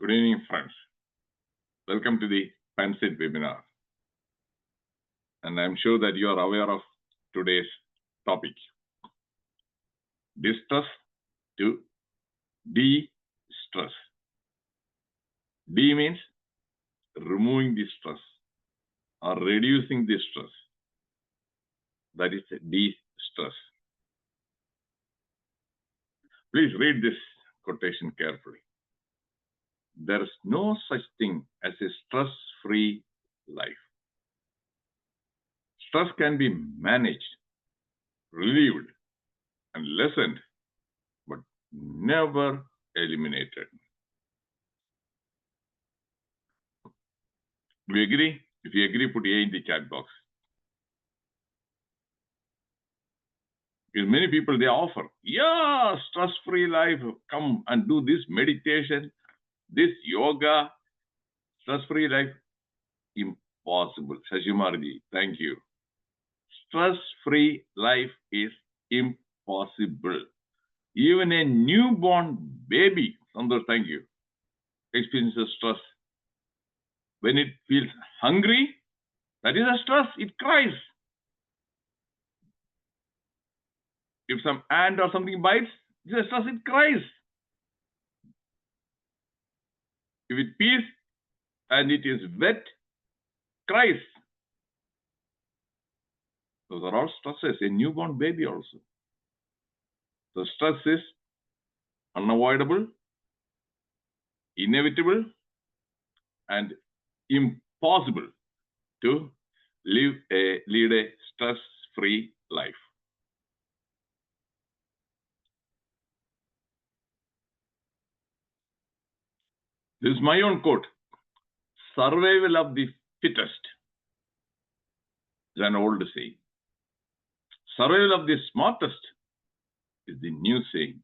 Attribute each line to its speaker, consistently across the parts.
Speaker 1: Good evening, friends. Welcome to the PANSIGHT webinar. And I'm sure that you are aware of today's topic. Distress to de-stress. D means removing the stress or reducing the stress. That is de-stress. Please read this quotation carefully. There is no such thing as a stress-free life. Stress can be managed, relieved, and lessened, but never eliminated. Do you agree? If you agree, put A in the chat box. Because many people, they offer, yeah, stress-free life, come and do this meditation, this yoga, stress-free life. Impossible. Shajimarji, thank you. Stress-free life is impossible. Even a newborn baby, Sandosh, thank you, experiences stress. When it feels hungry, that is a stress, it cries. If some ant or something bites, it's a stress, it cries. If it pees and it is wet, cries. Those are all stresses, a newborn baby also. The stress is unavoidable, inevitable, and impossible to lead a stress-free life. This is my own quote. Survival of the fittest is an old saying. Survival of the smartest is the new saying.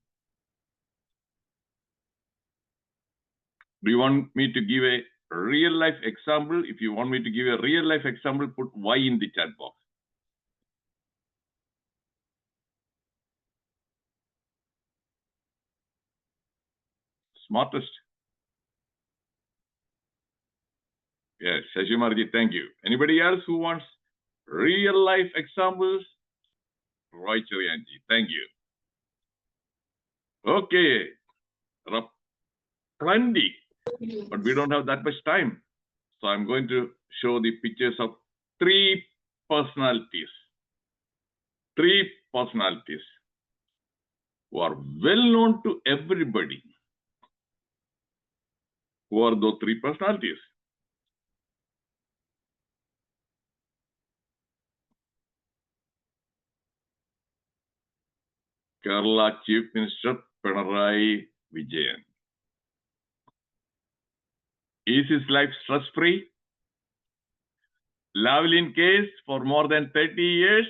Speaker 1: Do you want me to give a real life example? If you want me to give a real life example, put Y in the chat box. Smartest. Yes, Shajimarji, thank you. Anybody else who wants real life examples? Roy Chavianji, thank you. Okay, there are plenty, but we don't have that much time. So I'm going to show the pictures of three personalities. Three personalities who are well known to everybody. Who are those three personalities? Kerala Chief Minister Pinarayi Vijayan. Is his life stress-free? Lavalin case for more than 30 years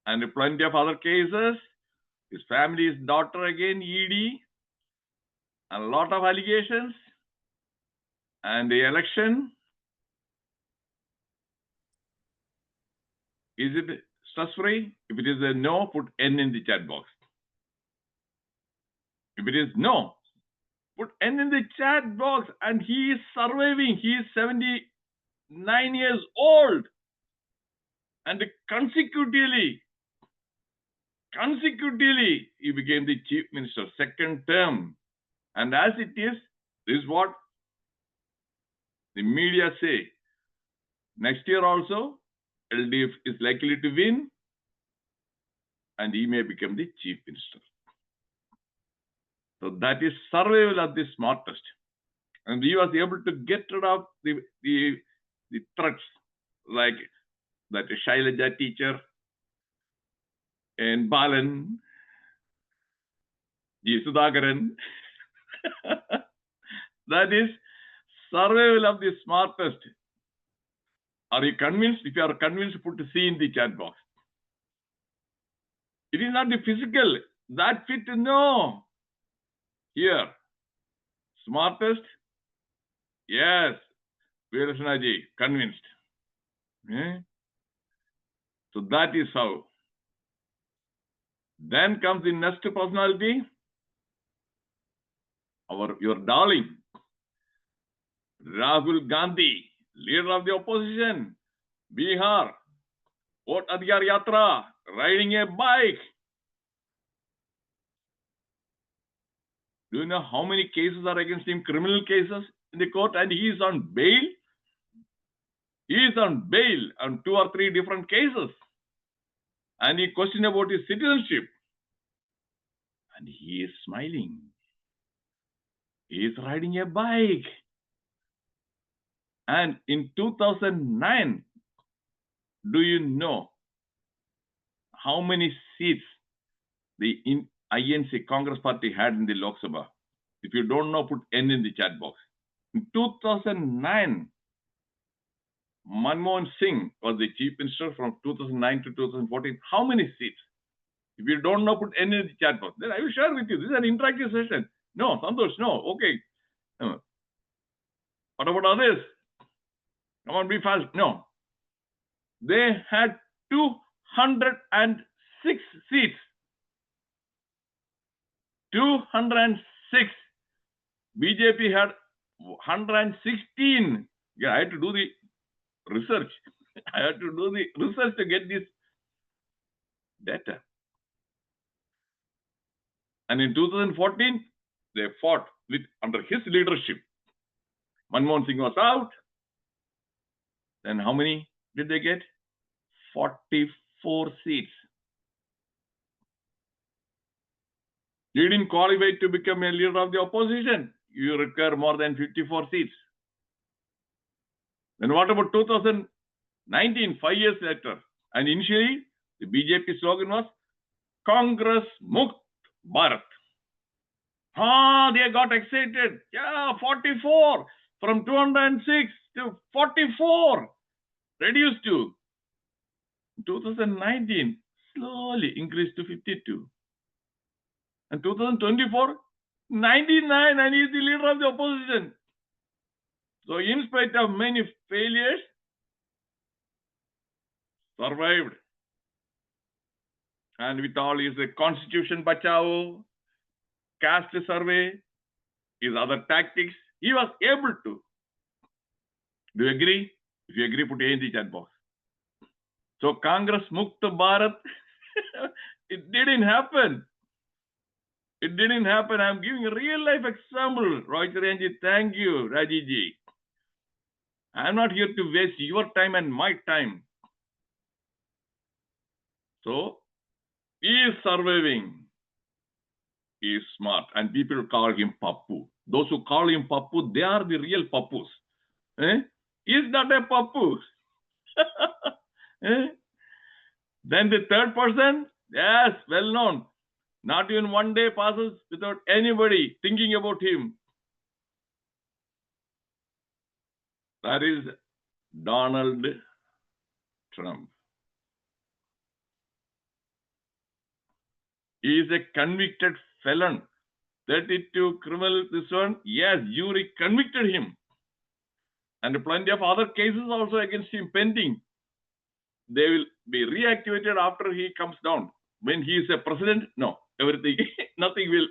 Speaker 1: and plenty of other cases. His family's daughter again, ED, and a lot of allegations. And the election. Is it stress-free? If it is a no, put N in the chat box. If it is no, put N in the chat box. And he is surviving. He is 79 years old. And consecutively, he became the chief minister, second term. And as it is, this is what the media say. Next year also, LDF is likely to win, and he may become the chief minister. So that is survival of the smartest. And he was able to get rid of the threats like that Shailaja teacher and Balan, G. Sudhakaran. That is survival of the smartest. Are you convinced? If you are convinced, put C in the chat box. It is not the physical. That fit, no. Here. Smartest? Yes. Veerasanaji, convinced. So that is how. Then comes the next personality. Your darling, Rahul Gandhi, leader of the opposition, Bihar, Vote Adhikar Yatra, riding a bike. Do you know how many cases are against him, criminal cases in the court, and he is on bail? He is on bail on 2 or 3 different cases. And he questioned about his citizenship. And he is smiling. He is riding a bike. And in 2009, do you know how many seats the INC Congress party had in the Lok Sabha? If you don't know, put N in the chat box. In 2009, Manmohan Singh was the chief minister from 2009 to 2014. How many seats? If you don't know, put N in the chat box. Then I will share with you. This is an interactive session. No, Santosh, no. Okay. What about others? Come on, be fast. No. They had 206 seats. 206. BJP had 116. Yeah, I had to do the research. I had to do the research to get this data. And in 2014, they fought under his leadership. Manmohan Singh was out. Then how many did they get? 44 seats. You didn't qualify to become a leader of the opposition. You require more than 54 seats. Then what about 2019, 5 years later? And initially, the BJP slogan was Congress Mukt Bharat. They got excited. Yeah, 44 from 206 to 44, reduced to 2019, slowly increased to 52. And 2024, 99, and he is the leader of the opposition. So in spite of many failures, survived. And with all his constitution bachao, caste survey, his other tactics, he was able to. Do you agree? If you agree, put A in the chat box. So Congress Mukt Bharat, it didn't happen. It didn't happen. I'm giving a real life example. Roy Chiranji, thank you, Rajiji. I'm not here to waste your time and my time. So he is surviving. He is smart. And people call him Pappu. Those who call him Pappu, they are the real Pappus. He is not a Pappu. Then the third person, yes, well known. Not even one day passes without anybody thinking about him. That is Donald Trump. He is a convicted felon. 32 criminal, this one, yes, jury convicted him. And plenty of other cases also against him pending. They will be reactivated after he comes down. When he is a president, no, everything, nothing will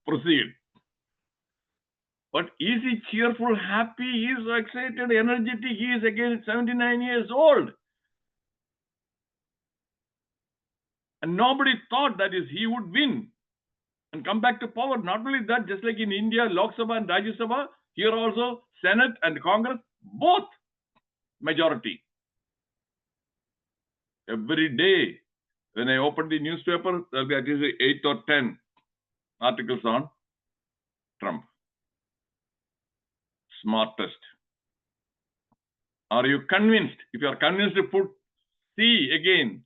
Speaker 1: proceed. But is he cheerful, happy? He is so excited, energetic. He is again 79 years old. And nobody thought that is he would win and come back to power. Not only that, just like in India, Lok Sabha and Rajya Sabha, here also Senate and Congress, both majority. Every day, when I open the newspaper, there will be at least 8 or 10 articles on Trump. Smartest. Are you convinced? If you are convinced, to put C again.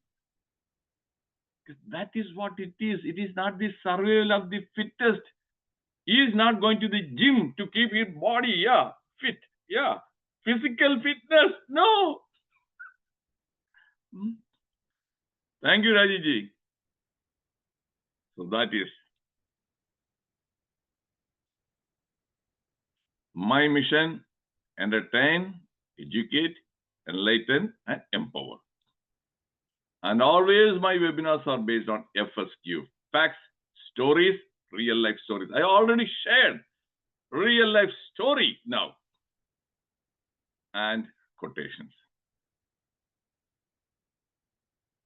Speaker 1: That is what it is. It is not the survival of the fittest. He is not going to the gym to keep his body, fit. Physical fitness, no. Thank you, Rajiji. So that is my mission: entertain, educate, enlighten, and empower. And always my webinars are based on FSQ, facts, stories, real life stories. I already shared real life story now. and quotations.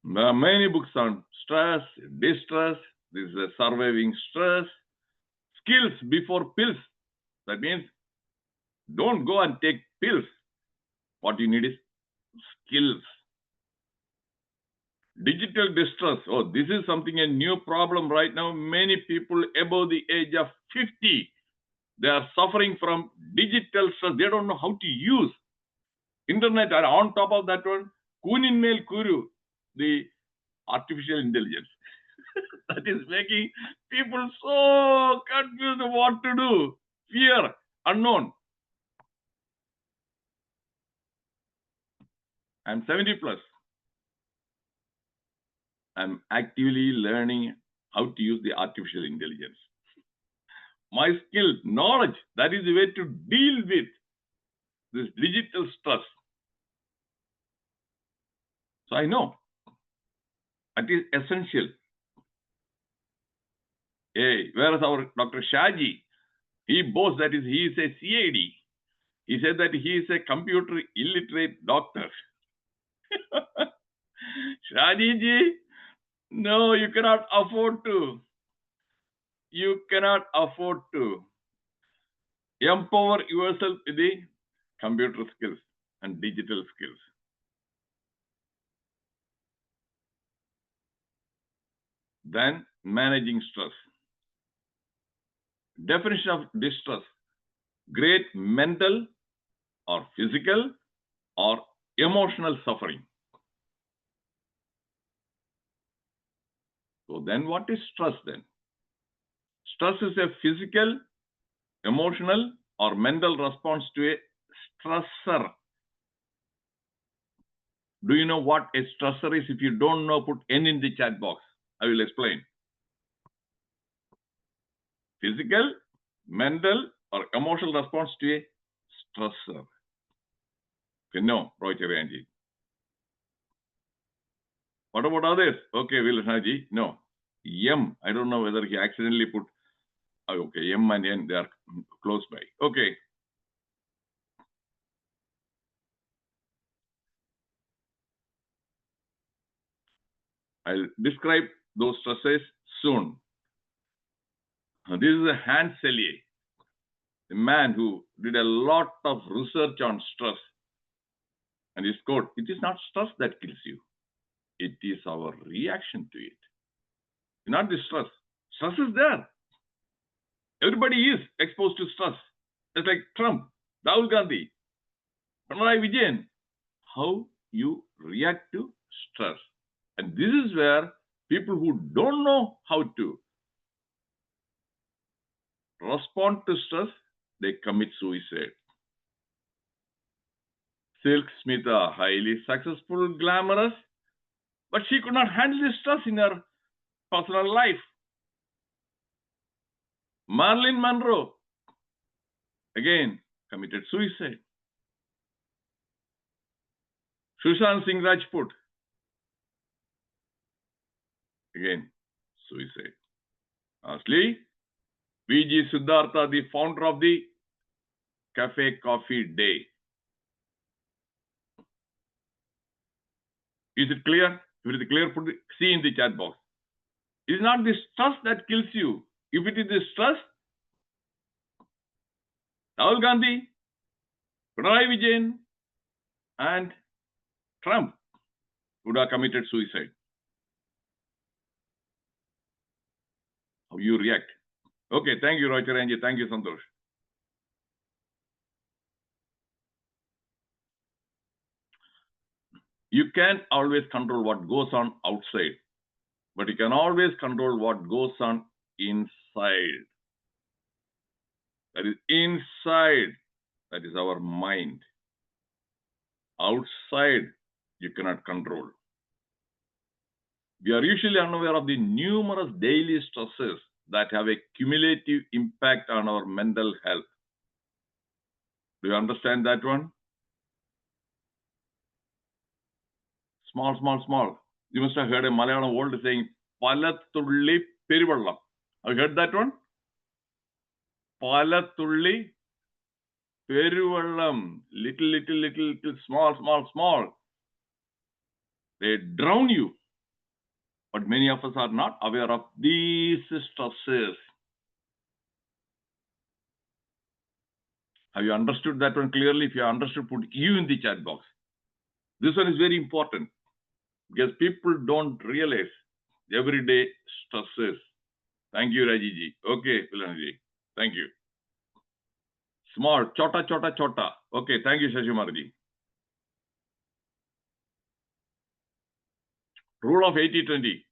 Speaker 1: There are many books on stress, distress. This is a surviving stress. Skills before pills. That means don't go and take pills. What you need is skills. Digital distress. Oh, this is something, a new problem right now. Many people above the age of 50, they are suffering from digital stress. They don't know how to use internet. And on top of that one, Kuninmail Kuru, the artificial intelligence. That is making people so confused what to do. Fear, unknown. I'm 70 plus. I'm actively learning how to use the artificial intelligence. My skill, knowledge, that is the way to deal with this digital stress. So I know that is essential. Hey, where is our Dr. Shaji? He boasts that he is a CAD. He said that he is a computer illiterate doctor. Shaji ji, no, you cannot afford to. You cannot afford to. Empower yourself with the computer skills and digital skills. Then managing stress. Definition of distress: great mental or physical or emotional suffering. So then what is stress then? Stress is a physical, emotional or mental response to a stressor. Do you know what a stressor is? If you don't know, put N in the chat box. I will explain. Physical, mental or emotional response to a stressor. No, Rohit. What about others? Okay, Vilhaji. No. M. I don't know whether he accidentally put. Okay, M and N, they are close by. Okay. I'll describe those stresses soon. This is a Hans Selye, a man who did a lot of research on stress. And his quote, it is not stress that kills you. It is our reaction to it. Not the stress. Stress is there. Everybody is exposed to stress. It's like Trump, Rahul Gandhi, Pinarayi Vijayan. How you react to stress. And this is where people who don't know how to respond to stress, they commit suicide. Silk Smita, highly successful, glamorous, but she could not handle the stress in her personal life. Marilyn Monroe, again, committed suicide. Sushant Singh Rajput, again, suicide. Lastly, V.G. Siddhartha, the founder of the Cafe Coffee Day. Is it clear? If it is clear, put C in the chat box. It is not the stress that kills you. If it is the stress, Rahul Gandhi, Pinarayi Vijayan, and Trump would have committed suicide. How you react? Okay, thank you, Roger Anji. Thank you, Santosh. You can't always control what goes on outside, but you can always control what goes on inside. That is inside. That is our mind. Outside, you cannot control. We are usually unaware of the numerous daily stresses that have a cumulative impact on our mental health. Do you understand that one? Small, small, small. You must have heard a Malayalam old saying, Palathulli Perivallam. Have you heard that one? Palathulli Peruvallam, little, small. They drown you. But many of us are not aware of these stresses. Have you understood that one clearly? If you understood, put you in the chat box. This one is very important because people don't realize everyday stresses. Thank you, Rajiji. Okay, Pilanji. Thank you. Small, chota. Okay, thank you, Shashimarji. Rule of 80-20.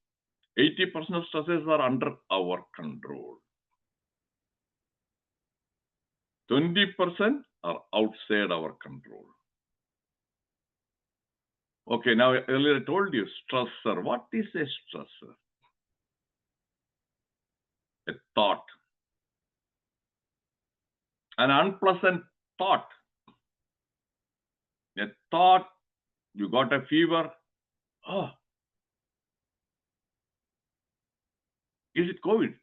Speaker 1: 80% of stresses are under our control. 20% are outside our control. Okay, now earlier I told you, stressor. What is a stressor? A thought. An unpleasant thought. A thought, you got a fever. Oh, is it COVID?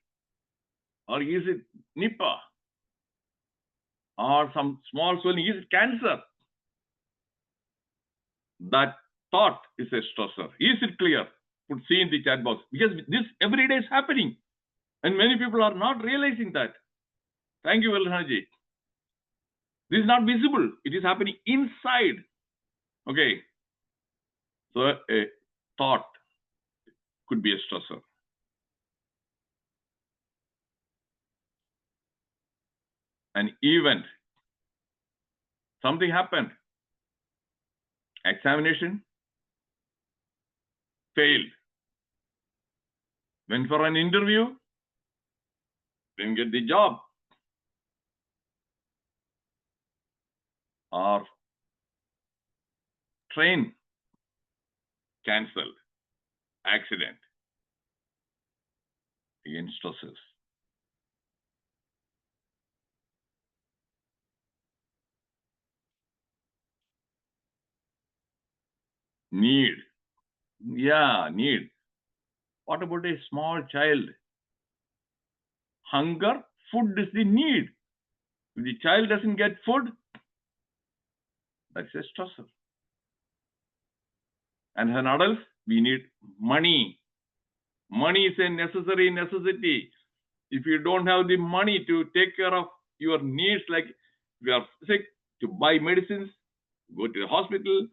Speaker 1: Or is it Nipah? Or some small swelling? Is it cancer? That thought is a stressor. Is it clear? Put C in the chat box. Because this every day is happening. And many people are not realizing that. Thank you, Velhanaji. This is not visible. It is happening inside. Okay. So a thought could be a stressor. An event. Something happened. Examination. Failed. Went for an interview. Didn't get the job. Or train cancelled. Accident. Again, stresses. Need. Yeah, need. What about a small child? Hunger, food is the need. If the child doesn't get food, that's a stressor. And as an adult, we need money. Money is a necessity. If you don't have the money to take care of your needs, like if you are sick, to buy medicines, go to the hospital,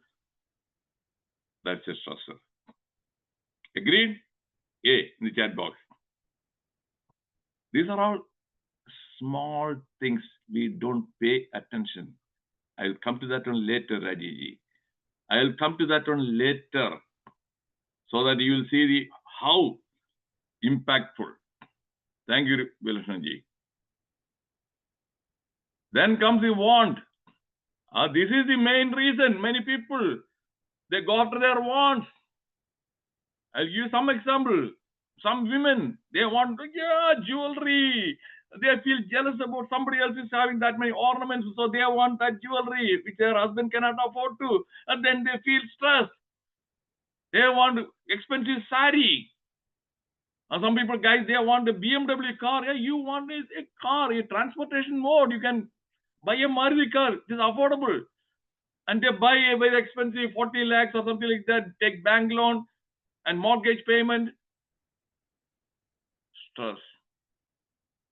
Speaker 1: that's a stressor. Agreed? A in the chat box. These are all small things we don't pay attention. I'll come to that one later, Rajiji. I'll come to that one later so that you will see how impactful. Thank you, Vilashanji. Then comes the want. This is the main reason many people, they go after their wants. I'll give you some example. Some women, they want jewelry. They feel jealous about somebody else is having that many ornaments, so they want that jewelry, which their husband cannot afford to. And then they feel stressed. They want expensive sari. And some people, guys, they want a BMW car. Yeah, you want a car, a transportation mode. You can buy a Maruti car. It is affordable. And they buy a very expensive 40 lakhs or something like that, take bank loan and mortgage payment. Stress.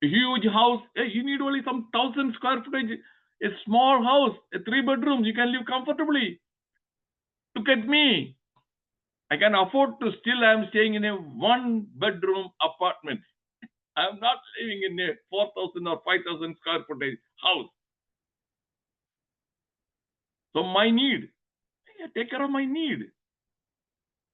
Speaker 1: A huge house. You need only some 1,000 square footage. A small house, a 3 bedrooms. You can live comfortably. Look at me. I can afford to still, I am staying in a 1 bedroom apartment. I am not living in a 4,000 or 5,000 square footage house. So my need, I take care of my need.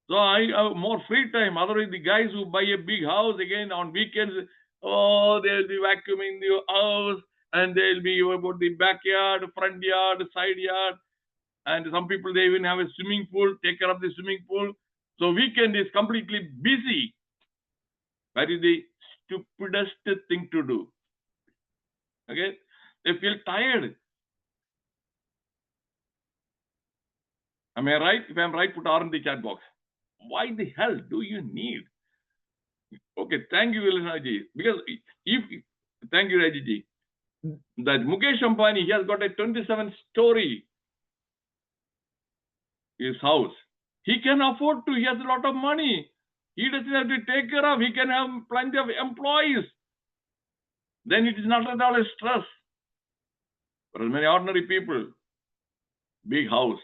Speaker 1: So I have more free time. Otherwise, the guys who buy a big house, again on weekends, they'll be vacuuming the house and they'll be about the backyard, front yard, side yard. And some people, they even have a swimming pool, take care of the swimming pool. So weekend is completely busy. That is the stupidest thing to do. Okay? They feel tired. Am I right? If I'm right, put R in the chat box. Why the hell do you need? Okay, thank you, Vilanaji. Because if, thank you, Rajiji. that Mukesh Ambani, he has got a 27-story his house. He can afford to. He has a lot of money. He doesn't have to take care of. He can have plenty of employees. Then it is not at all a stress. But many ordinary people, big house,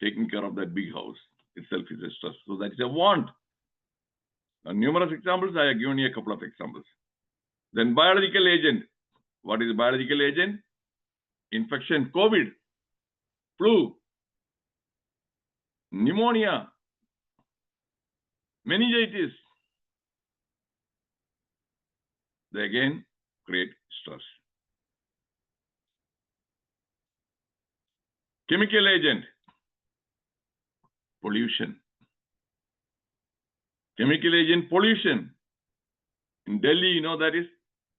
Speaker 1: taking care of that big house itself is a stress. So that is a want. Now, numerous examples. I have given you a couple of examples. Then biological agent. What is biological agent? Infection, COVID, flu, pneumonia, meningitis. They again create stress. Chemical agent, pollution. Chemical agent, pollution. In Delhi, you know, that is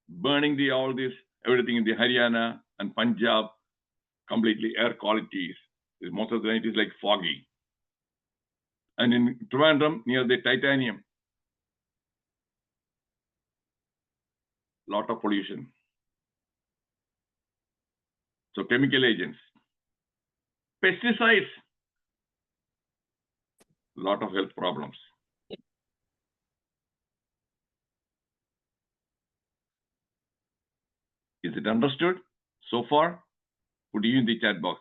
Speaker 1: burning all this, everything in the Haryana and Punjab, completely air qualities. Most of the night is like foggy. And in Trivandrum, near the Titanium, lot of pollution. So chemical agents. Pesticides, lot of health problems. Is it understood so far? Put you in the chat box.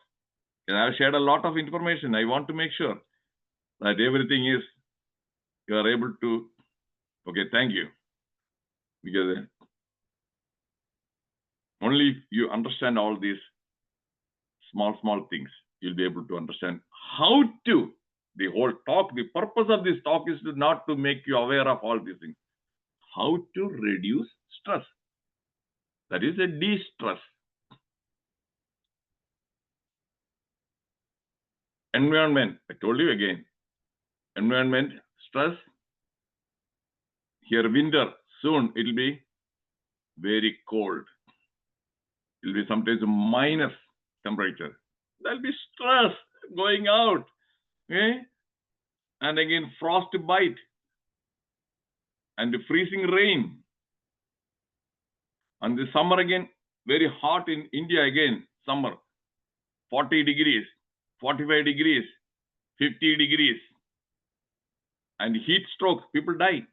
Speaker 1: And I have shared a lot of information. I want to make sure that everything is, you are able to, okay, thank you. Because only if you understand all these small things, you'll be able to understand how to, the whole talk, the purpose of this talk is not to make you aware of all these things. How to reduce stress. That is a de-stress. Environment, I told you again. Environment, stress. Here winter, soon it will be very cold. It will be sometimes minus temperature. There will be stress going out. Okay? And again, frost bite. And freezing rain. And the summer again, very hot in India again, summer. 40 degrees, 45 degrees, 50 degrees. And heat stroke, people die.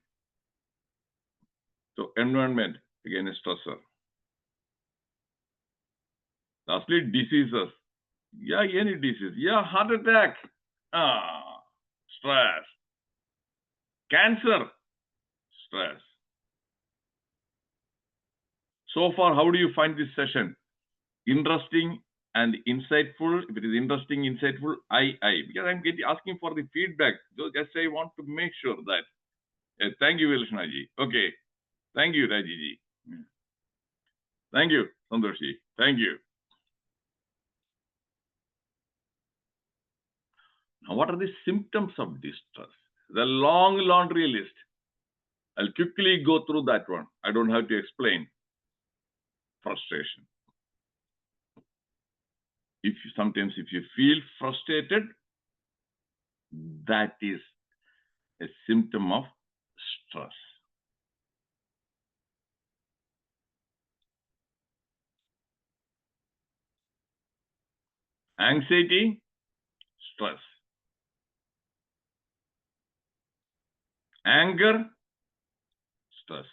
Speaker 1: So environment, again, a stressor. Lastly, diseases. Yeah, any disease. Yeah, heart attack. Stress. Cancer. Stress. So far, how do you find this session? Interesting and insightful. If it is interesting, insightful, because I'm asking for the feedback. So just I want to make sure that. Thank you, Vilshnaji. Okay. Thank you, Rajiji. Thank you, Sandoshi. Thank you. Now, what are the symptoms of distress? The long laundry list. I'll quickly go through that one. I don't have to explain. Frustration. Sometimes if you feel frustrated, that is a symptom of stress. Anxiety, stress. Anger, stress.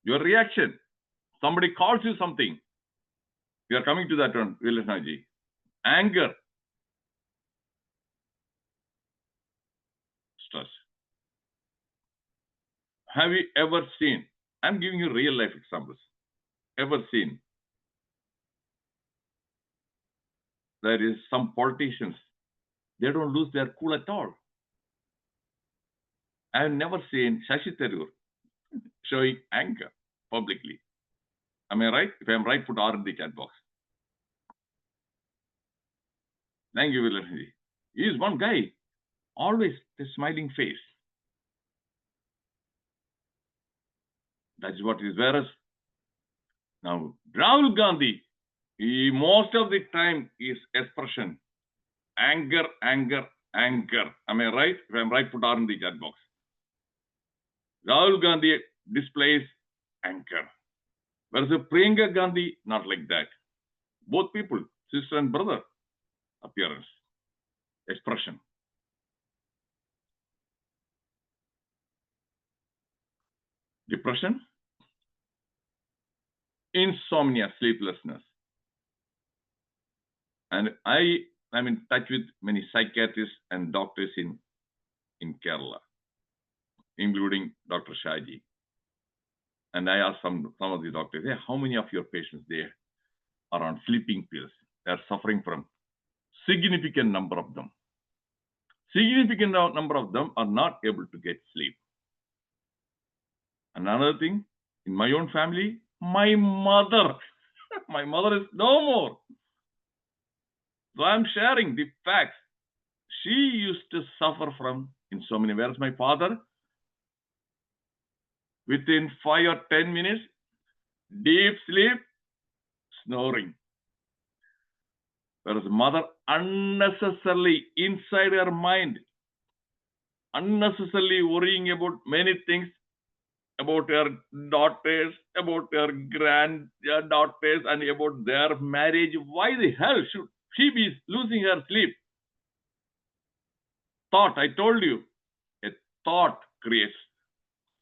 Speaker 1: Your reaction. Somebody calls you something. We are coming to that one, Vilashnaji. Anger, stress. Have you ever seen, I'm giving you real life examples, ever seen, there is some politicians, they don't lose their cool at all. I have never seen Shashi Tharoor showing anger publicly. Am I right? If I am right, put R in the chat box. Thank you, Vilashnaji. He is one guy, always a smiling face. That is what is. Whereas now Rahul Gandhi, he most of the time is expression anger, anger, anger. Am I right? If I'm right, put R in the chat box. Rahul Gandhi displays anger. Whereas Priyanka Gandhi, not like that. Both people, sister and brother, appearance, expression. Depression, insomnia, sleeplessness. And I'm in touch with many psychiatrists and doctors in Kerala, including Dr. Shaji. And I asked some of the doctors, hey, how many of your patients they are on sleeping pills? They are suffering from significant number of them. Significant number of them are not able to get sleep. Another thing, in my own family, my mother is no more. So I'm sharing the facts. She used to suffer from insomnia, whereas my father, within 5 or 10 minutes, deep sleep, snoring. Whereas mother unnecessarily inside her mind, unnecessarily worrying about many things, about her daughters, about her granddaughters, and about their marriage. Why the hell should she be losing her sleep? Thought, I told you, a thought creates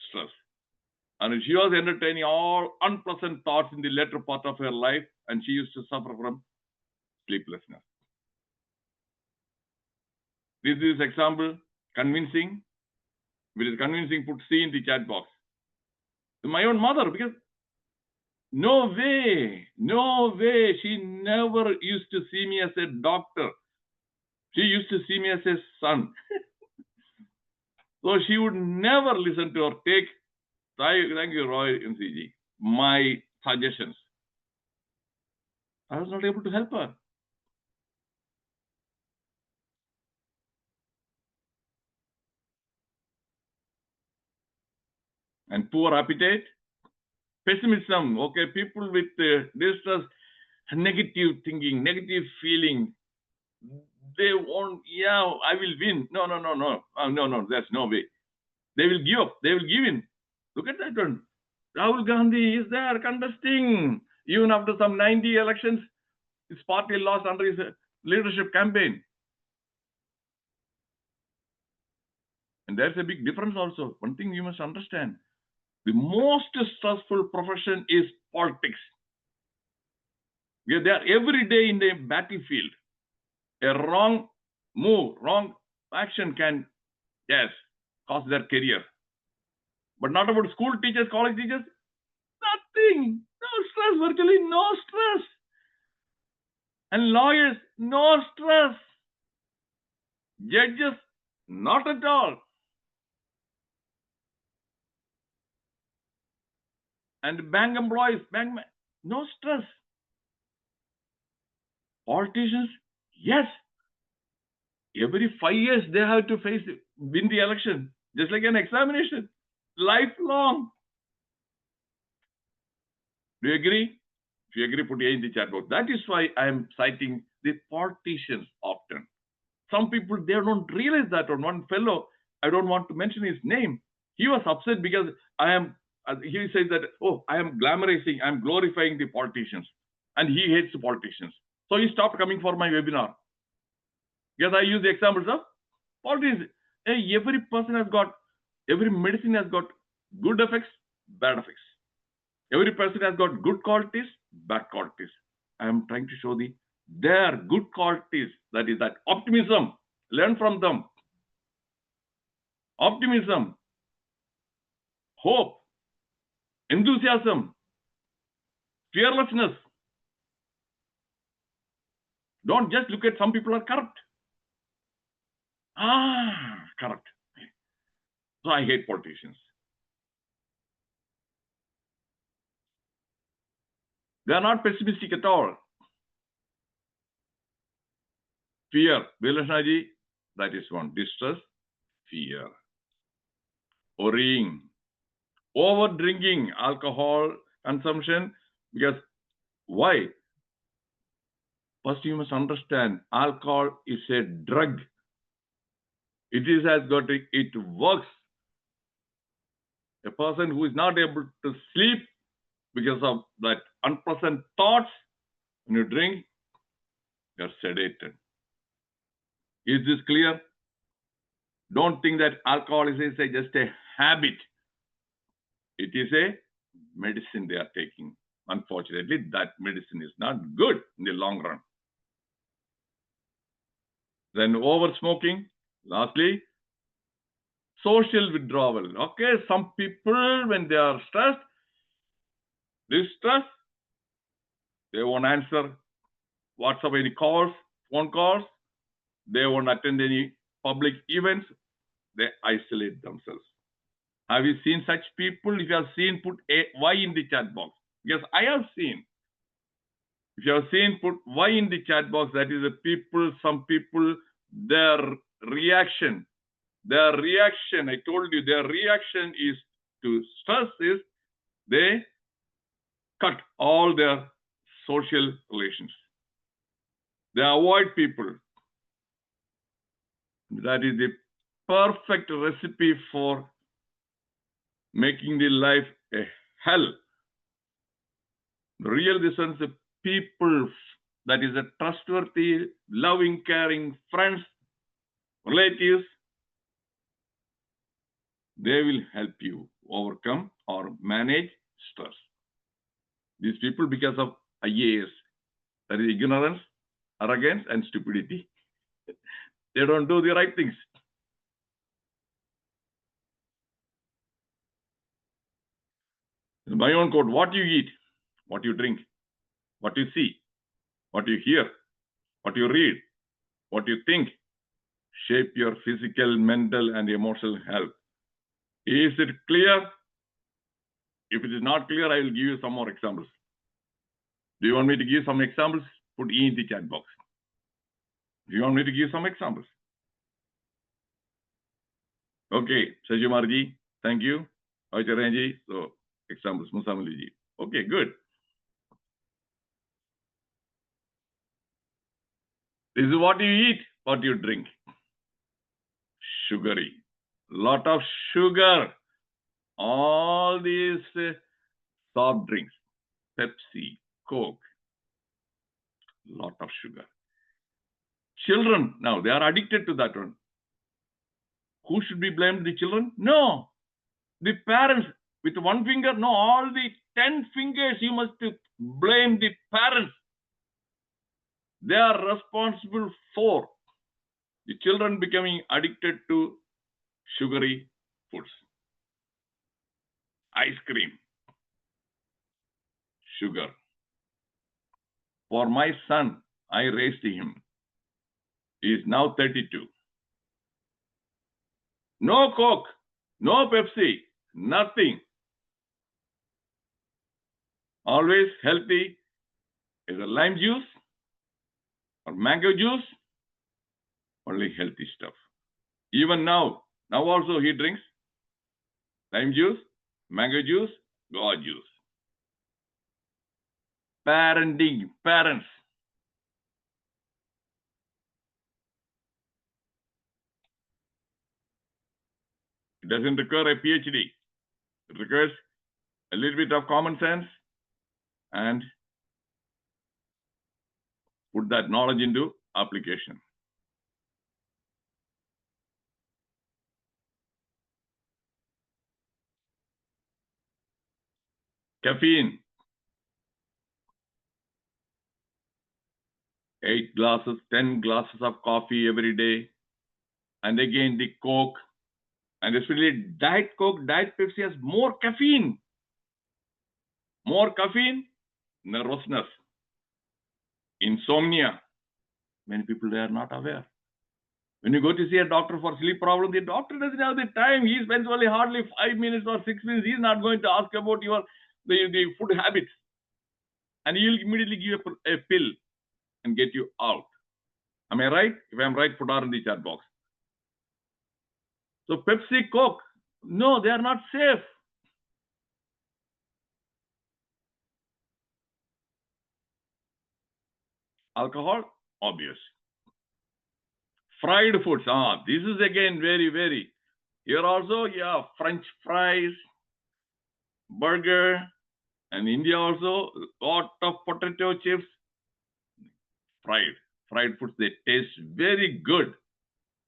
Speaker 1: stress. And she was entertaining all unpleasant thoughts in the later part of her life, and she used to suffer from sleeplessness. This is example convincing. If it is convincing, put C in the chat box. My own mother, because no way, she never used to see me as a doctor. She used to see me as a son. So she would never listen to or take, thank you, Roy MCG, my suggestions. I was not able to help her. And poor appetite, pessimism, okay, people with distress, negative thinking, negative feeling, they won't, yeah, I will win. No, there's no way. They will give up, they will give in. Look at that one. Rahul Gandhi is there contesting. Even after some 90 elections, his party lost under his leadership campaign. And there's a big difference also. One thing you must understand. The most stressful profession is politics. They are every day in the battlefield. A wrong move, wrong action can, yes, cost their career. But not about school teachers, college teachers. Nothing. No stress, virtually no stress. And lawyers, no stress. Judges, not at all. And bank employees, no stress. Politicians, yes. Every 5 years they have to win the election, just like an examination, lifelong. Do you agree? If you agree, put A in the chat box. That is why I am citing the politicians often. Some people, they don't realize that. One fellow, I don't want to mention his name, he was upset because he says that, oh, I am glorifying the politicians, and he hates the politicians. So he stopped coming for my webinar. Because I use the examples of politicians. Every medicine has got good effects, bad effects. Every person has got good qualities, bad qualities. I am trying to show their good qualities. That is that optimism. Learn from them. Optimism, hope, enthusiasm, fearlessness. Don't just look at some people are corrupt. Corrupt. So I hate politicians. They are not pessimistic at all. Fear, Vilashnaji, that is one. Distress, fear. Worrying, over drinking, alcohol consumption. Because why? First, you must understand, alcohol is a drug. It works. A person who is not able to sleep because of that unpleasant thoughts. When you drink, you're sedated. Is this clear? Don't think that alcohol is just a habit. It is a medicine they are taking. Unfortunately, that medicine is not good in the long run. Then over smoking. Lastly, social withdrawal. Okay, some people, when they are stressed, distressed, they won't answer WhatsApp any calls, phone calls. They won't attend any public events. They isolate themselves. Have you seen such people? If you have seen, put a Y in the chat box. Yes, I have seen. If you have seen, put Y in the chat box. That is the people, some people, their reaction. I told you, their reaction is to stress is they cut all their social relations. They avoid people. That is the perfect recipe for making the life a hell. Real listen to people, that is a trustworthy, loving, caring friends, relatives. They will help you overcome or manage stress. These people, because of IAS, that is ignorance, arrogance, and stupidity, they don't do the right things. In my own quote, what you eat, what you drink, what you see, what you hear, what you read, what you think, shape your physical, mental, and emotional health. Is it clear? If it is not clear, I will give you some more examples. Do you want me to give some examples? Put E in the chat box. Do you want me to give some examples? Okay, Shajimarji, thank you. Acharanji, so examples, Musamaliji. Okay, good. This is what you eat, what you drink. Sugary. Lot of sugar. All these soft drinks, Pepsi, Coke, lot of sugar. Children, now they are addicted to that one. Who should be blamed? The children? No. The parents with one finger? No, all the 10 fingers you must blame the parents. They are responsible for the children becoming addicted to sugary foods. Ice cream, sugar. For my son, I raised him. He is now 32. No Coke, no Pepsi, nothing. Always healthy, either lime juice or mango juice, only healthy stuff. Even now also he drinks lime juice, mango juice, guava juice. Parenting, parents. It doesn't require a PhD. It requires a little bit of common sense and put that knowledge into application. Caffeine. 8 glasses, 10 glasses of coffee every day. And again, the Coke. And especially Diet Coke, Diet Pepsi has more caffeine. More caffeine, nervousness, insomnia. Many people, they are not aware. When you go to see a doctor for sleep problem, the doctor doesn't have the time. He spends only hardly 5 minutes or 6 minutes. He's not going to ask about your the food habits. And he'll immediately give you a pill and get you out. Am I right? If I'm right, put R in the chat box. So Pepsi, Coke, no, they are not safe. Alcohol, obvious. Fried foods, this is again very. Here also, yeah, French fries, burger, And India also, lot of potato chips, fried foods, they taste very good.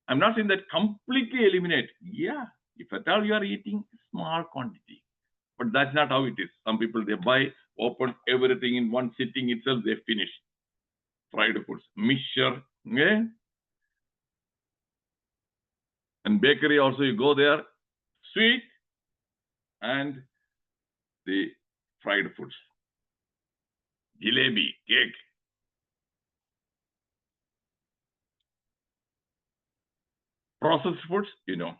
Speaker 1: I'm not saying that completely eliminate. Yeah, if at all you are eating small quantity, but that's not how it is. Some people, they buy, open everything in one sitting itself, they finish. Fried foods, mixture, okay? And bakery also, you go there, sweet and the fried foods, jalebi, cake. Processed foods, you know.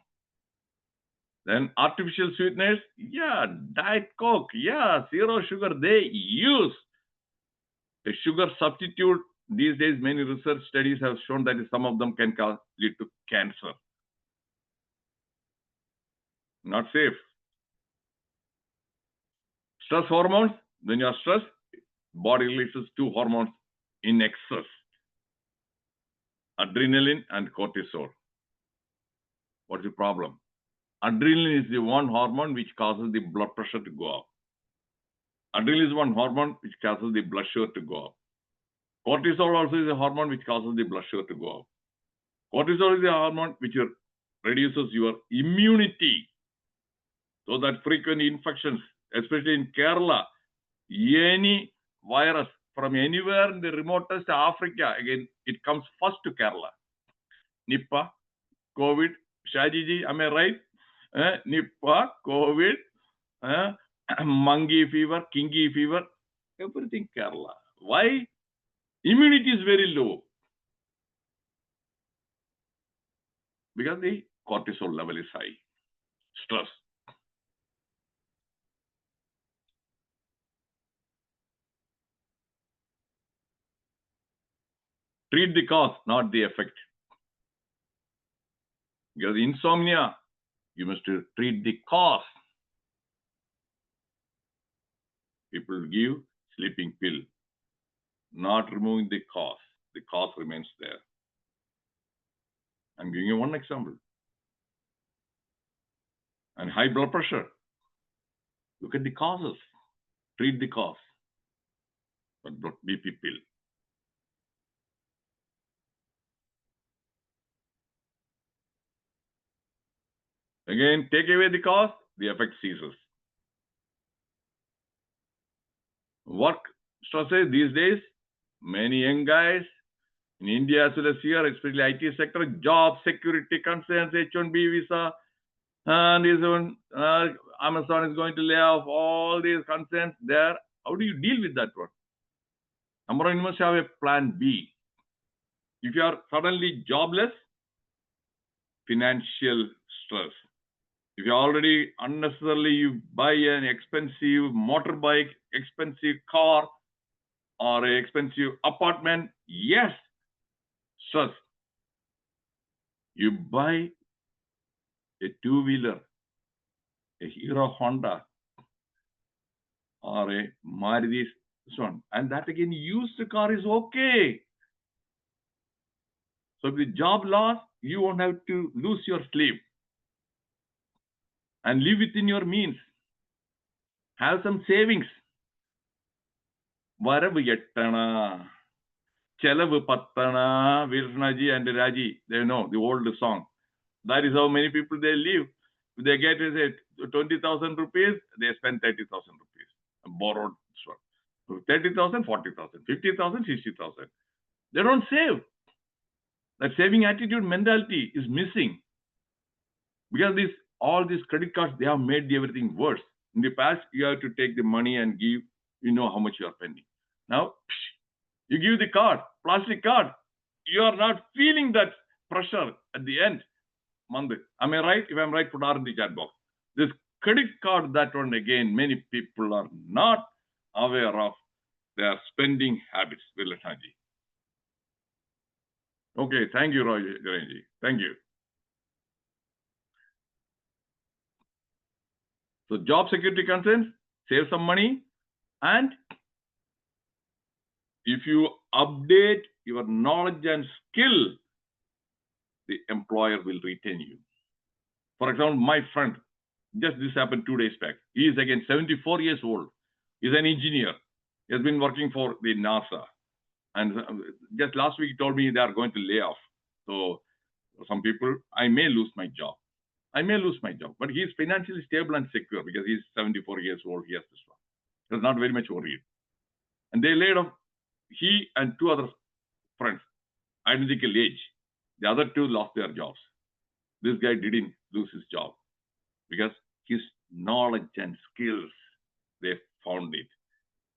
Speaker 1: Then artificial sweeteners, yeah, Diet Coke, yeah, zero sugar, they use a sugar substitute. These days, many research studies have shown that some of them can lead to cancer. Not safe. Stress hormones, when you are stressed, body releases two hormones in excess, adrenaline and cortisol. What's the problem? Adrenaline is the one hormone which causes the blood pressure to go up. Adrenaline is one hormone which causes the blood sugar to go up. Cortisol also is a hormone which causes the blood sugar to go up. Cortisol is a hormone which reduces your immunity. So that frequent infections, especially in Kerala, any virus from anywhere in the remotest Africa, again, it comes first to Kerala. Nipah, COVID, Shajiji, am I right? Nipah, COVID, monkey fever, kingy fever, everything Kerala. Why? Immunity is very low. Because the cortisol level is high. Stress. Treat the cause, not the effect. Because insomnia, you must treat the cause. People give sleeping pill, not removing the cause. The cause remains there. I'm giving you one example. And high blood pressure. Look at the causes. Treat the cause, but not BP pill. Again, take away the cause, the effect ceases. Work stresses these days, many young guys in India as well as here, especially IT sector, job security concerns, H-1B visa, and is on, Amazon is going to lay off, all these concerns there. How do you deal with that one? Number one, you must have a plan B. If you are suddenly jobless, financial stress. If you already unnecessarily you buy an expensive motorbike, expensive car, or an expensive apartment, yes, stress. You buy a two-wheeler, a Hero Honda, or a Maruti one, and that again, used car is okay. So if the job loss, you won't have to lose your sleep. And live within your means. Have some savings. Varavu ettana, chelavu pattana, Virnaji and Raji, they know the old song. That is how many people they live. If they get 20,000 rupees, they spend 30,000 rupees. Borrowed. 30,000, 40,000, 50,000, 60,000. They don't save. That saving attitude mentality is missing. Because all these credit cards, they have made everything worse. In the past, you have to take the money and give, you know how much you are spending. Now, you give the card, plastic card. You are not feeling that pressure at the end. Month. Am I right? If I'm right, put R in the chat box. This credit card, that one again, many people are not aware of their spending habits. Vilasaji. Okay, thank you, Rajanji. Thank you. So job security concerns, save some money, and if you update your knowledge and skill, the employer will retain you. For example, my friend, just this happened 2 days back. He is again 74 years old. He's an engineer. He has been working for the NASA. And just last week, he told me they are going to lay off. So some people, I may lose my job. I may lose my job. But he's financially stable and secure because he's 74 years old. He has this one. He's not very much worried. And they laid off he and two other friends, identical age. The other two lost their jobs. This guy didn't lose his job because his knowledge and skills, they found it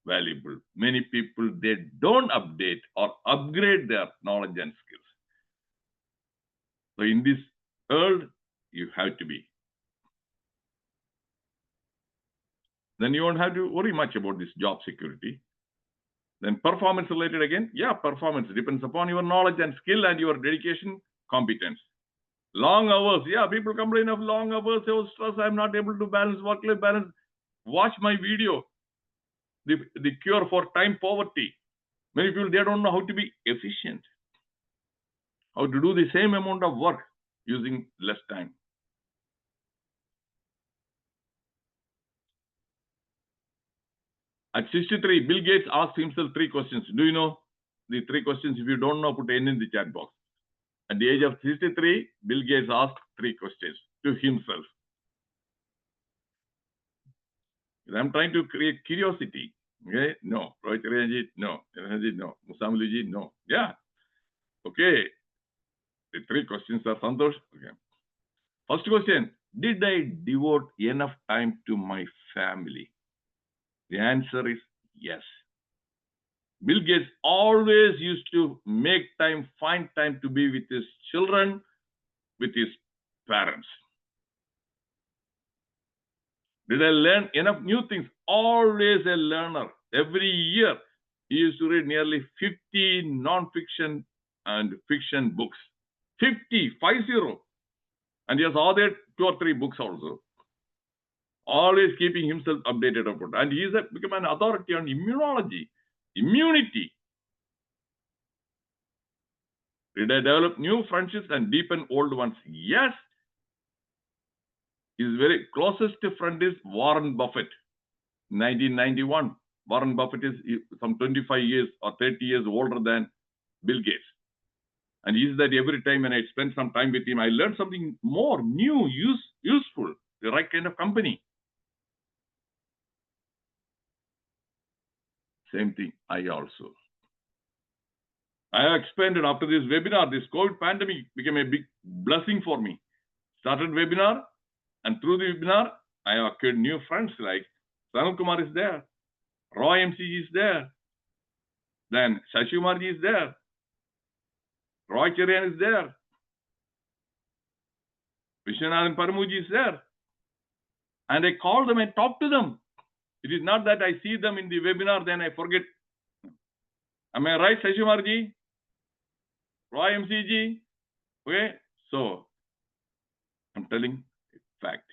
Speaker 1: valuable. Many people, they don't update or upgrade their knowledge and skills. So in this world, you have to be. Then you won't have to worry much about this job security. Then performance related again. Yeah, performance depends upon your knowledge and skill and your dedication, competence. Long hours. Yeah, people complain of long hours, oh, stress, I'm not able to balance work-life balance. Watch my video, the cure for time poverty. Many people, they don't know how to be efficient, how to do the same amount of work using less time. At 63, Bill Gates asked himself 3 questions. Do you know the 3 questions? If you don't know, put N in the chat box. At the age of 63, Bill Gates asked 3 questions to himself. I'm trying to create curiosity. Okay, no. Rohit Rajanji, no. No. Musamuluji, no. Yeah. Okay. The 3 questions are Santosh. Okay. First question, did I devote enough time to my family? The answer is yes. Bill Gates always used to make time, find time to be with his children, with his parents. Did I learn enough new things? Always a learner. Every year, he used to read nearly 50 non-fiction and fiction books. 50. And he has authored 2 or 3 books also. Always keeping himself updated about it. And he has become an authority on immunology, immunity. Did I develop new friendships and deepen old ones? Yes. His very closest friend is Warren Buffett. 1991. Warren Buffett is some 25 years or 30 years older than Bill Gates. And he says that every time when I spend some time with him, I learn something more, new, useful, the right kind of company. Same thing, I also. I have expanded after this webinar. This COVID pandemic became a big blessing for me. Started webinar, and through the webinar, I have acquired new friends like Sanal Kumar is there, Roy MCG is there, then Shashimarji is there, Roy Cherian is there, Vishwanathan Paramuji is there. And I call them and talk to them. It is not that I see them in the webinar, then I forget. Am I right, Shashimarji? Roy MCG? Okay, so I'm telling a fact.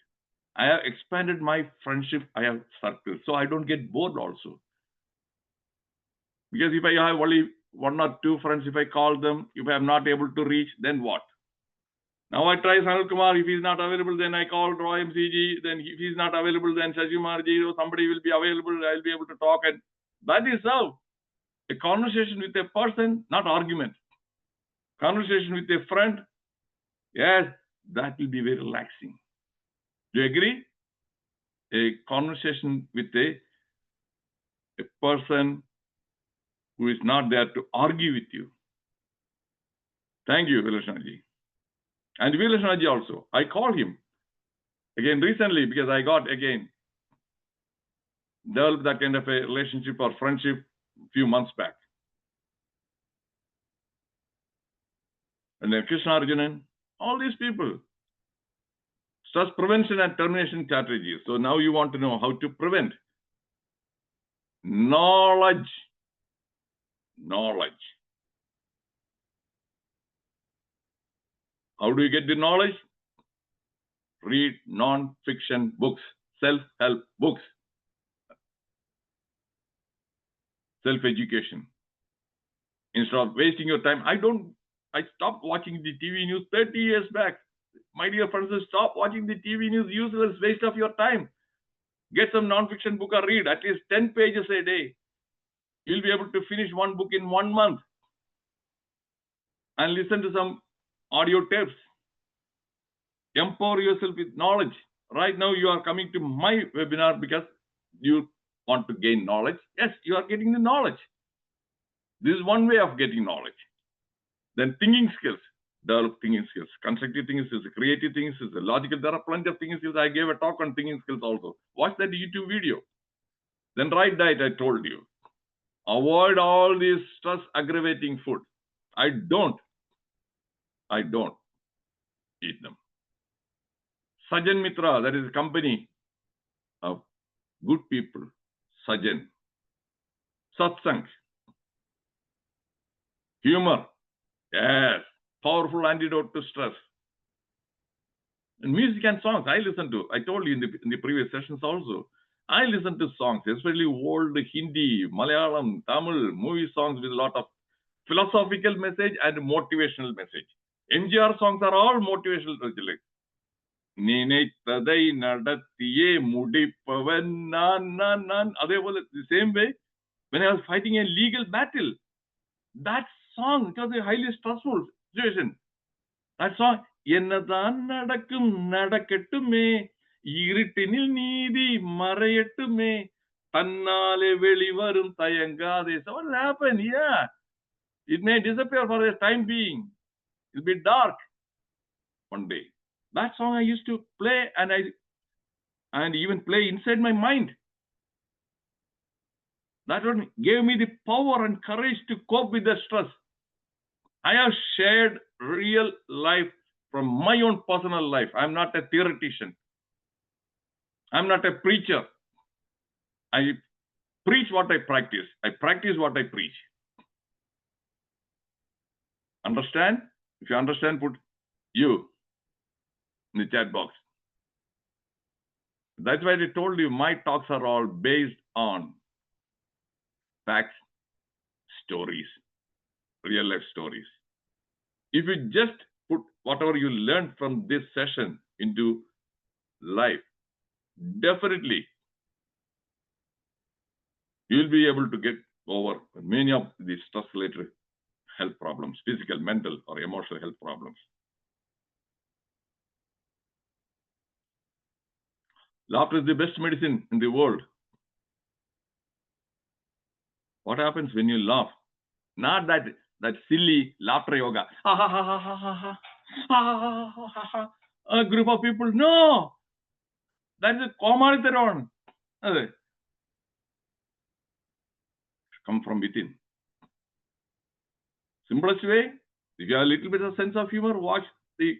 Speaker 1: I have expanded my friendship, I have circles, so I don't get bored also. Because if I have only 1 or 2 friends, if I call them, if I am not able to reach, then what? Now I try Sanal Kumar. If he's not available, then I call Roy MCG. Then if he's not available, then Shajimarji or somebody will be available. I'll be able to talk. And that is how a conversation with a person, not argument. Conversation with a friend, yes, that will be very relaxing. Do you agree? A conversation with a person who is not there to argue with you. Thank you, Vilashanaji. And Vilashanaji also, I called him again recently because I got again developed that kind of a relationship or friendship a few months back. And then Krishna Arjunan, all these people. Stress prevention and termination strategies. So now you want to know how to prevent. Knowledge. Knowledge. How do you get the knowledge? Read non-fiction books, self-help books, self-education. Instead of wasting your time, I stopped watching the TV news 30 years back. My dear friends, stop watching the TV news, useless waste of your time. Get some non-fiction book or read at least 10 pages a day. You'll be able to finish one book in 1 month. And listen to some audio tapes. Empower yourself with knowledge. Right now, you are coming to my webinar because you want to gain knowledge. Yes, you are getting the knowledge. This is one way of getting knowledge. Then thinking skills. Develop thinking skills. Constructive thinking skills, creative thinking skills, logical. There are plenty of thinking skills. I gave a talk on thinking skills also. Watch that YouTube video. Then right diet, I told you. Avoid all these stress aggravating food. I don't eat them. Sajan Mitra, that is a company of good people. Sajan. Satsang. Humor. Yes. Powerful antidote to stress. And music and songs I listen to. I told you in the previous sessions also. I listen to songs, especially old Hindi, Malayalam, Tamil, movie songs with a lot of philosophical message and motivational message. MGR songs are all motivational. Ninaittadai nadattiye mudipavan nan. The same way, when I was fighting a legal battle, that song, it was a highly stressful situation. That song, Yennadan nadakkum nadakettume, iruttinil neethi marayettume, tannale velivarum thayangade. So what will happen? Yeah, it may disappear for a time being. It'll be dark one day. That song I used to play and even play inside my mind. That one gave me the power and courage to cope with the stress. I have shared real life from my own personal life. I'm not a theoretician. I'm not a preacher. I preach what I practice. I practice what I preach. Understand? If you understand, put you in the chat box. That's why I told you my talks are all based on facts, stories, real life stories. If you just put whatever you learned from this session into life, definitely you'll be able to get over many of the stress-related health problems, physical, mental, or emotional health problems. Laughter is the best medicine in the world. What happens when you laugh? Not that silly laughter yoga. Ha ha ha ha ha ha ha ha ha ha. A group of people. No, that is a common. Come from within. Simplest way, if you have a little bit of sense of humor, watch the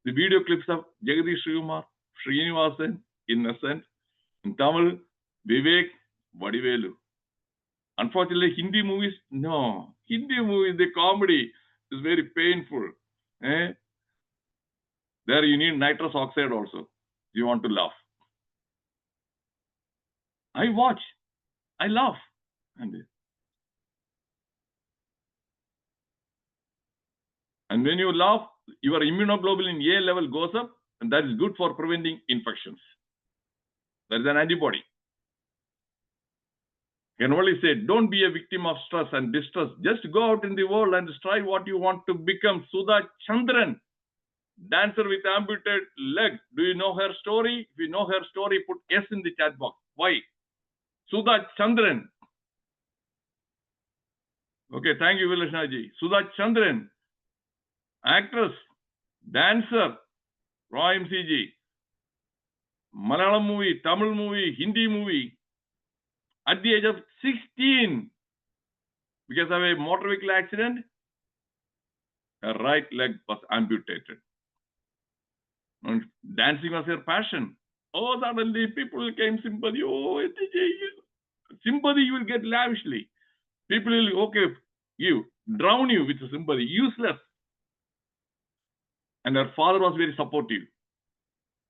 Speaker 1: video clips of Jagadish Srikumar, Srinivasan, Innocent, in Tamil, Vivek, Vadivelu. Unfortunately, Hindi movies, no. Hindi movies, the comedy is very painful. There you need nitrous oxide also. You want to laugh. I watch. I laugh. And when you laugh, your immunoglobulin A level goes up, and that is good for preventing infections. That is an antibody. You can only say, don't be a victim of stress and distress. Just go out in the world and strive what you want to become. Sudha Chandran, dancer with amputated leg. Do you know her story? If you know her story, put S in the chat box. Why? Sudha Chandran. Okay, thank you, Vilashnaji. Sudha Chandran, actress, dancer, Raw MCG, Malayalam movie, Tamil movie, Hindi movie. At the age of 16, because of a motor vehicle accident, her right leg was amputated. And dancing was her passion. Oh, suddenly people came sympathy. Oh, sympathy you will get lavishly. People will, okay, you drown you with sympathy, useless. And her father was very supportive.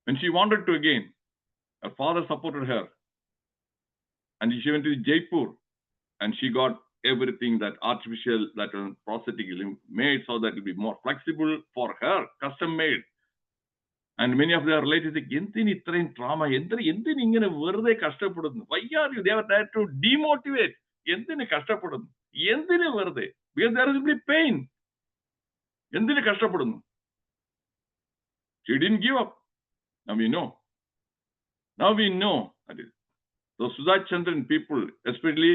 Speaker 1: When she wanted to again, her father supported her. And she went to Jaipur and she got everything that artificial, that prosthetic limb made so that it will be more flexible for her, custom made. And many of their relatives say, "Enthini itrayum trauma, enthini ingane verude kashtapadunnu? Why are you?" They are there to demotivate. Enthini kashtapadunnu? Enthini verude? Because there is simply pain. Enthini kashtapadunnu? She didn't give up. Now we know. Now we know. That is, those Sudha Chandran people, especially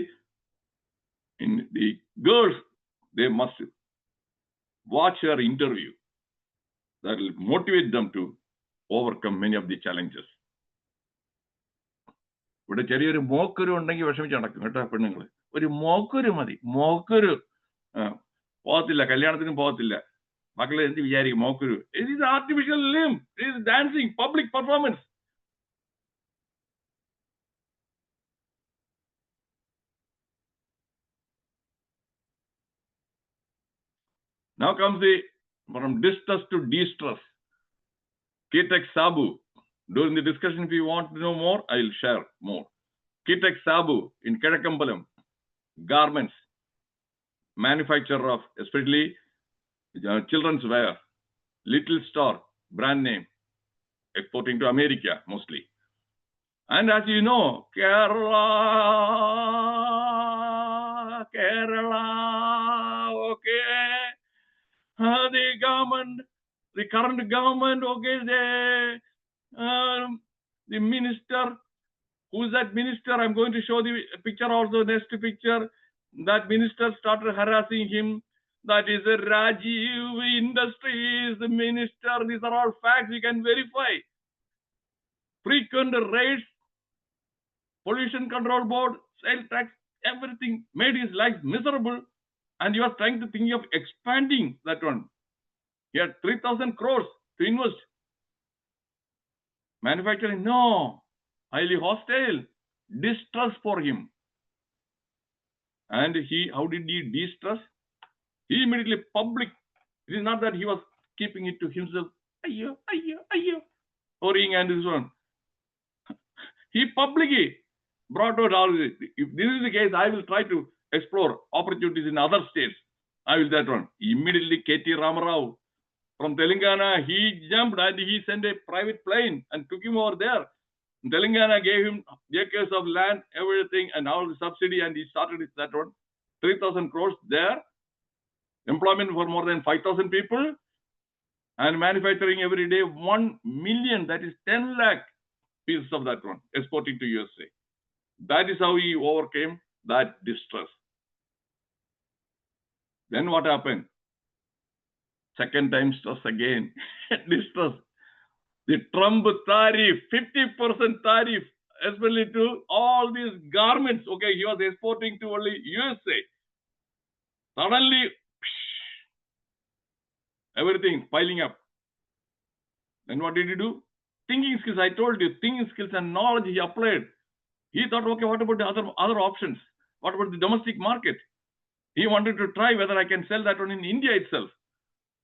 Speaker 1: in the girls, they must watch her interview. That will motivate them to overcome many of the challenges. ഇവിടെ ചെറിയൊരു മോക്കൊരു ഉണ്ടെങ്കിൽ വിഷമിച്ച് നടക്കും കേട്ടോ പെണ്ണുങ്ങൾ. ഒരു മോക്കൊരു മതി. മോക്കൊരു പോകത്തില്ല, കല്യാണത്തിനും പോകത്തില്ല. മക്കളെ എന്ത് വിചാരിക്കും മോക്കൊരു? It is artificial limb. It is dancing, public performance. Now comes the from distress to de-stress. Kitex Sabu. During the discussion, if you want to know more, I will share more. Kitex Sabu in Kedakkampalam, garments, manufacturer of especially children's wear, Little Star brand name, exporting to America mostly. And as you know, Kerala, okay, the government, the current government, okay, the minister. Who's that minister? I'm going to show the picture also, next picture. That minister started harassing him. That is a Rajiv Industries, the minister. These are all facts you can verify. Frequent raids, pollution control board, sales tax, everything made his life miserable. And he was trying to think of expanding that one. He had 3,000 crores to invest. Manufacturing, no. Highly hostile, distress for him. And how did he de-stress? He immediately public. It is not that he was keeping it to himself, worrying and this one. He publicly brought out all this. If this is the case, I will try to explore opportunities in other states. I will that one. Immediately, K.T. Ramarao from Telangana, he jumped and he sent a private plane and took him over there. Telangana gave him acres of land, everything, and all the subsidy, and he started with that one. 3,000 crores there, employment for more than 5,000 people, and manufacturing every day 1 million, that is 10 lakh pieces of that one, exporting to USA. That is how he overcame that distress. Then what happened? Second time stress again, distress. The Trump tariff, 50% tariff, especially to all these garments. Okay, he was exporting to only USA. Suddenly, everything piling up. Then what did he do? Thinking skills, I told you, thinking skills and knowledge he applied. He thought, okay, what about the other options? What about the domestic market? He wanted to try whether I can sell that one in India itself.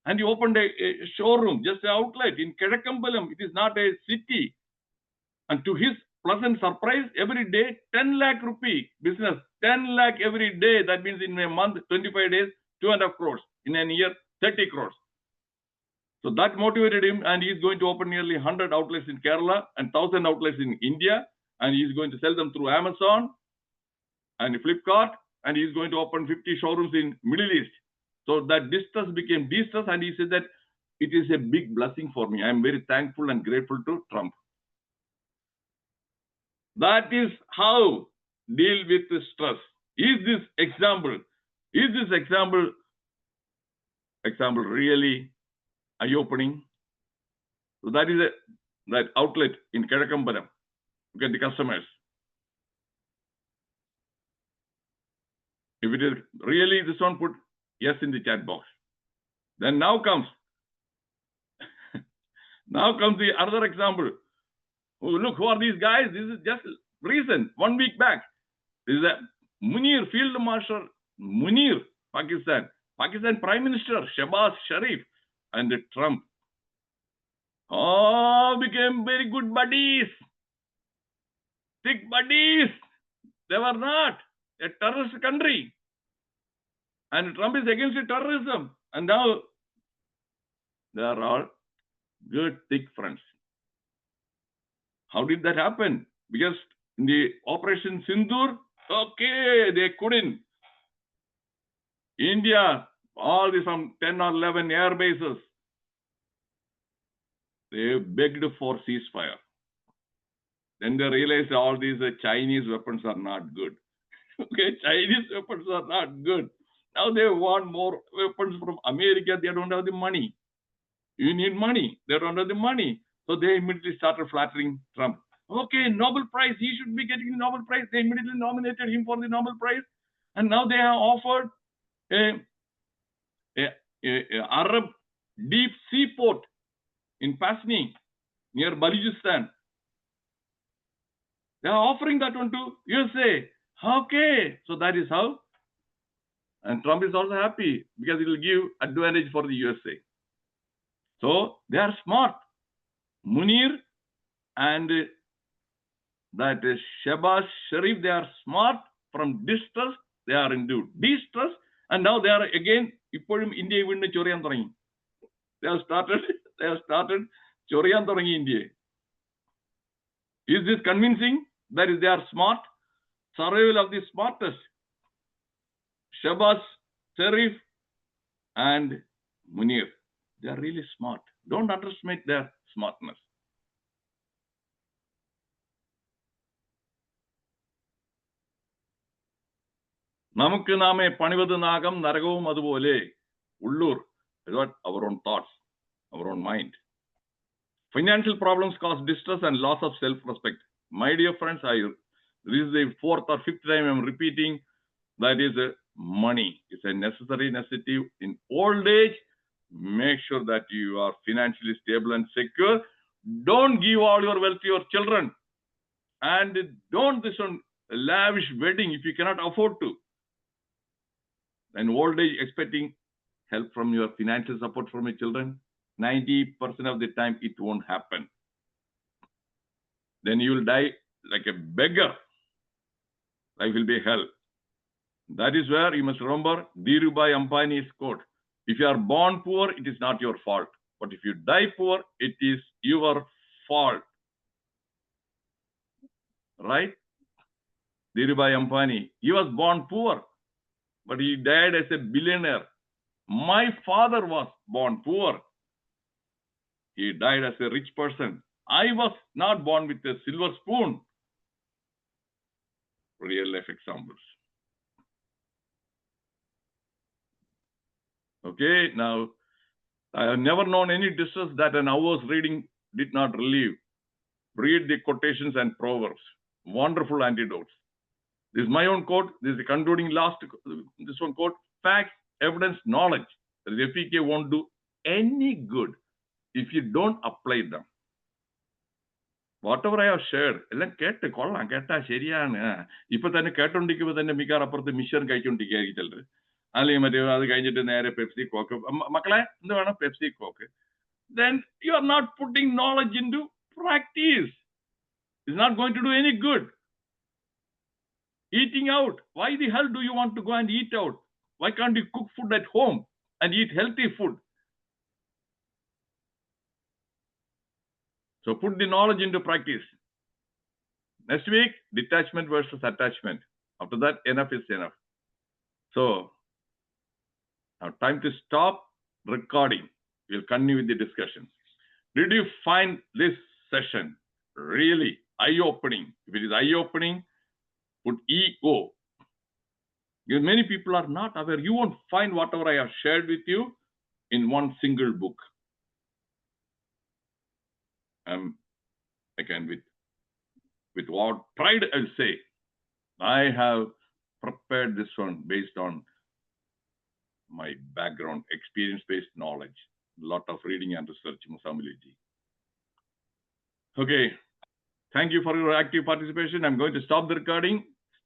Speaker 1: And he opened a showroom, just an outlet in Kedakkampalam. It is not a city. And to his pleasant surprise, every day, 10 lakh rupee business, 10 lakh every day. That means in a month, 25 days, 2.5 crores. In a year, 30 crores. So that motivated him, and he's going to open nearly 100 outlets in Kerala and 1,000 outlets in India. And he's going to sell them through Amazon and Flipkart. And he's going to open 50 showrooms in Middle East. So that distress became de-stress, and he said that it is a big blessing for me. I am very thankful and grateful to Trump. That is how deal with the stress. Is this example really eye-opening? So that is that outlet in Kedakkampalam. Look at the customers. If it is really this one, put yes in the chat box. Then now comes the other example. Oh, look, who are these guys? This is just recent, 1 week back. This is a Munir, Field Marshal Munir, Pakistan Prime Minister Shehbaz Sharif and Trump. Oh, became very good buddies. Thick buddies. They were not a terrorist country. And Trump is against terrorism. And now they are all good, thick friends. How did that happen? Because in the Operation Sindoor, okay, they couldn't. India, all the some 10 or 11 air bases, they begged for ceasefire. Then they realized all these Chinese weapons are not good. Okay, Chinese weapons are not good. Now they want more weapons from America. They don't have the money. You need money. They don't have the money. So they immediately started flattering Trump. Okay, Nobel Prize. He should be getting the Nobel Prize. They immediately nominated him for the Nobel Prize. And now they have offered a Arab deep sea port in Pasni near Balochistan. They are offering that one to USA. Okay, so that is how. And Trump is also happy because it will give advantage for the USA. So they are smart. Munir and that Shehbaz Sharif, they are smart. From distress, they are into distress. And now they are again, ഇപ്പോഴും ഇന്ത്യയെ വീണ്ടും ചൊറിയാൻ തുടങ്ങി. They have started ചൊറിയാൻ തുടങ്ങി ഇന്ത്യയെ. Is this convincing? That is, they are smart. Survival of the smartest. Shehbaz Sharif and Munir. They are really smart. Don't underestimate their smartness. നമുക്ക് നാമേ പണിവത് നാഗം നരകവും അതുപോലെ Ulloor. Our own thoughts, our own mind. Financial problems cause distress and loss of self-respect. My dear friends, this is the 4th or 5th time I'm repeating, that is money. It's a necessary necessity. In old age, make sure that you are financially stable and secure. Don't give all your wealth to your children. And don't this one lavish wedding if you cannot afford to. In old age, expecting help from your financial support from your children, 90% of the time it won't happen. Then you will die like a beggar. Life will be hell. That is where you must remember Dhirubhai Ambani's quote. If you are born poor, it is not your fault. But if you die poor, it is your fault. Right? Dhirubhai Ambani, he was born poor, but he died as a billionaire. My father was born poor. He died as a rich person. I was not born with a silver spoon. Real life examples. Okay, now, I have never known any distress that an hour's reading did not relieve. Read the quotations and proverbs. Wonderful antidotes. This is my own quote. This is the concluding this one quote. Facts, evidence, knowledge. The FEK won't do any good if you don't apply them. Whatever I have shared, എല്ലാം കേട്ട് കൊള്ളാം, കേട്ടാ ശരിയാണ്. ഇപ്പൊ തന്നെ കേട്ടോണ്ടിരിക്കുമ്പോ തന്നെ മിക്കാർ അപ്പുറത്ത് mission കഴിച്ചോണ്ടിരിക്കുകയായിരിക്കും ചിലർ. അല്ലെങ്കിൽ മറ്റേ അത് കഴിഞ്ഞിട്ട് നേരെ പെപ്സി കോക്ക്. മക്കളെ എന്ത് വേണം? Pepsi coke. Then you are not putting knowledge into practice. It's not going to do any good. Eating out. Why the hell do you want to go and eat out? Why can't you cook food at home and eat healthy food? So put the knowledge into practice. Next week, detachment versus attachment. After that, enough is enough. So now time to stop recording. We'll continue with the discussion. Did you find this session really eye-opening? If it is eye-opening, put EO. Because many people are not aware. You won't find whatever I have shared with you in one single book. Again, with what pride I'll say, I have prepared this one based on my background, experience-based knowledge, a lot of reading and research, Musamiliji. Okay, thank you for your active participation. I'm going to stop the recording.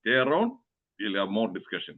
Speaker 1: Stay around. We'll have more discussion.